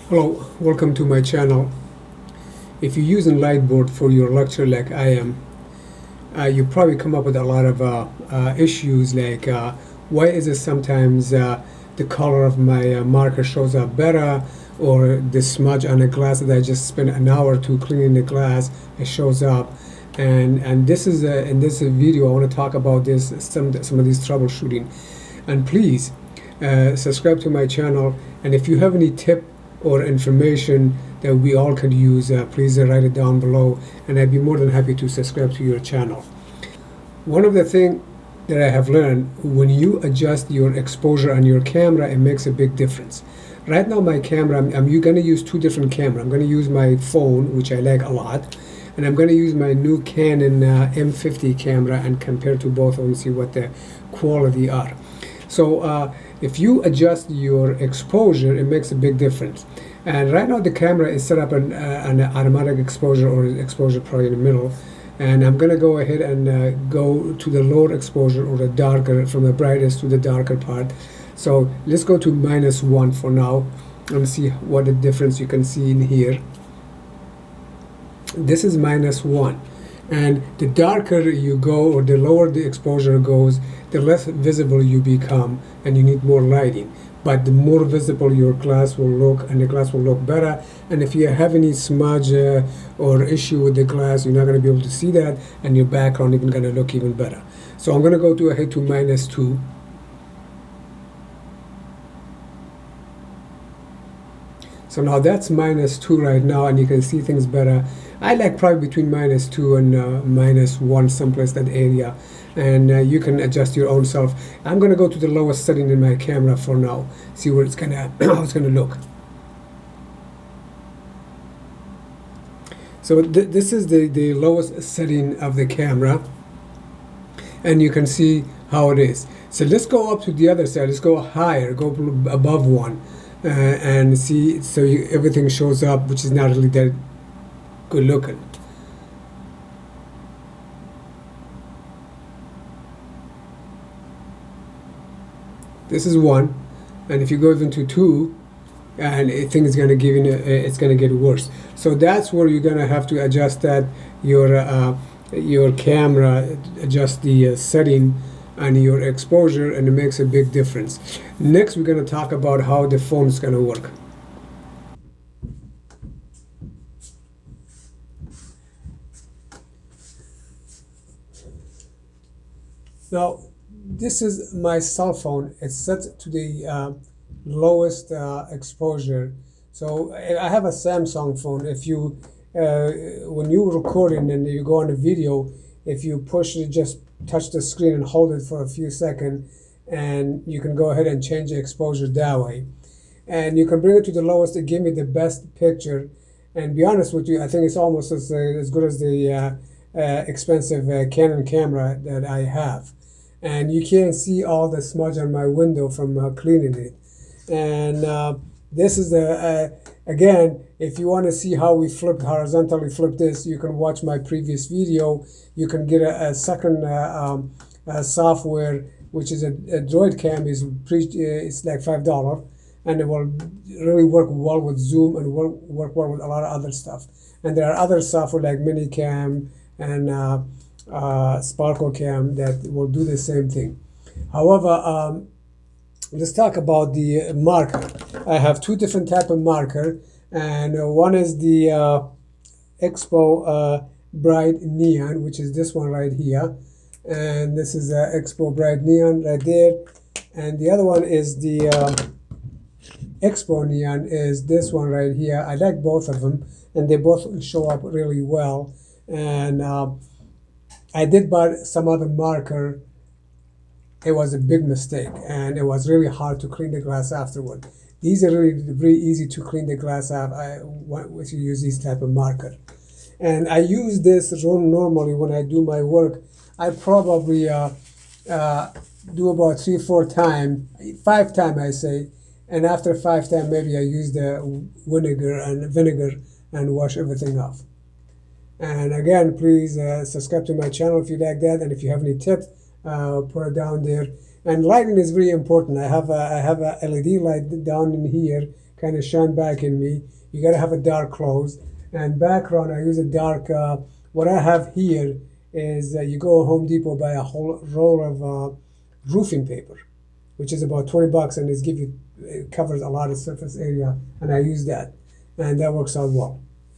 Hello, welcome to my channel. If you're using Lightboard for your lecture like I am, you probably come up with a lot of issues like why is it sometimes the color of my marker shows up better, or the smudge on the glass that I just spent an hour or two cleaning the glass, it shows up. And this is in this video I want to talk about this some of these troubleshooting. And please subscribe to my channel, and if you have any tip or information that we all could use, please write it down below, and I'd be more than happy to subscribe to your channel. One of the things that I have learned, when you adjust your exposure on your camera, it makes a big difference. Right now my camera, I'm going to use two different cameras. I'm going to use my phone, which I like a lot, and I'm going to use my new Canon M50 camera and compare to both of them and see what the quality are. So if you adjust your exposure, it makes a big difference. And right now the camera is set up an automatic exposure, or exposure probably in the middle. And I'm going to go ahead and go to the lower exposure, or the darker, from the brightest to the darker part. So let's go to -1 for now and see what the difference you can see in here. This is -1. And the darker you go, or the lower the exposure goes, the less visible you become, and you need more lighting. But the more visible your glass will look, and the glass will look better. And if you have any smudge or issue with the glass, you're not going to be able to see that, and your background even going to look even better. So I'm going to go ahead to -2. So now that's -2 right now, and you can see things better. I like probably between -2 and -1, someplace that area, and you can adjust your own self. I'm going to go to the lowest setting in my camera for now, see where it's gonna how it's gonna look. So this is the lowest setting of the camera, and you can see how it is. So let's go up to the other side. Let's go higher, go above 1, and see. So everything shows up, which is not really that good looking. This is 1, and if you go even to 2, and I think it's going to give you, it's going to get worse. So that's where you're going to have to adjust that your camera, adjust the setting and your exposure, and it makes a big difference. Next, we're going to talk about how the phone is going to work. Now, this is my cell phone. It's set to the lowest exposure. So I have a Samsung phone. If you, when you're recording and you go on a video, if you push it, just touch the screen and hold it for a few seconds, and you can go ahead and change the exposure that way. And you can bring it to the lowest to give me the best picture. And be honest with you, I think it's almost as good as the expensive Canon camera that I have. And you can't see all the smudge on my window from cleaning it. And this is the again, if you want to see how we horizontally flip this, you can watch my previous video. You can get a second software, which is a Droid Cam. It's like $5, and it will really work well with Zoom and work well with a lot of other stuff. And there are other software like Minicam and Sparkle Cam that will do the same thing. However, let's talk about the marker. I have two different type of marker, and one is the Expo Bright Neon, which is this one right here, and this is Expo Bright Neon right there, and the other one is the Expo Neon, is this one right here. I like both of them, and they both show up really well. And I did buy some other marker. It was a big mistake, and it was really hard to clean the glass afterward. These are really easy to clean the glass out if you use these type of marker. And I use this normally when I do my work. I probably do about 3-4 times, 5 times I say, and after 5 times maybe I use the vinegar and wash everything off. And again, please subscribe to my channel if you like that, and if you have any tips, put it down there. And lighting is very important. I have a LED light down in here kind of shine back in me. You gotta have a dark clothes. And background, I use a dark, what I have here is you go to Home Depot, buy a whole roll of roofing paper, which is about 20 bucks, and it covers a lot of surface area, and I use that, and that works out well.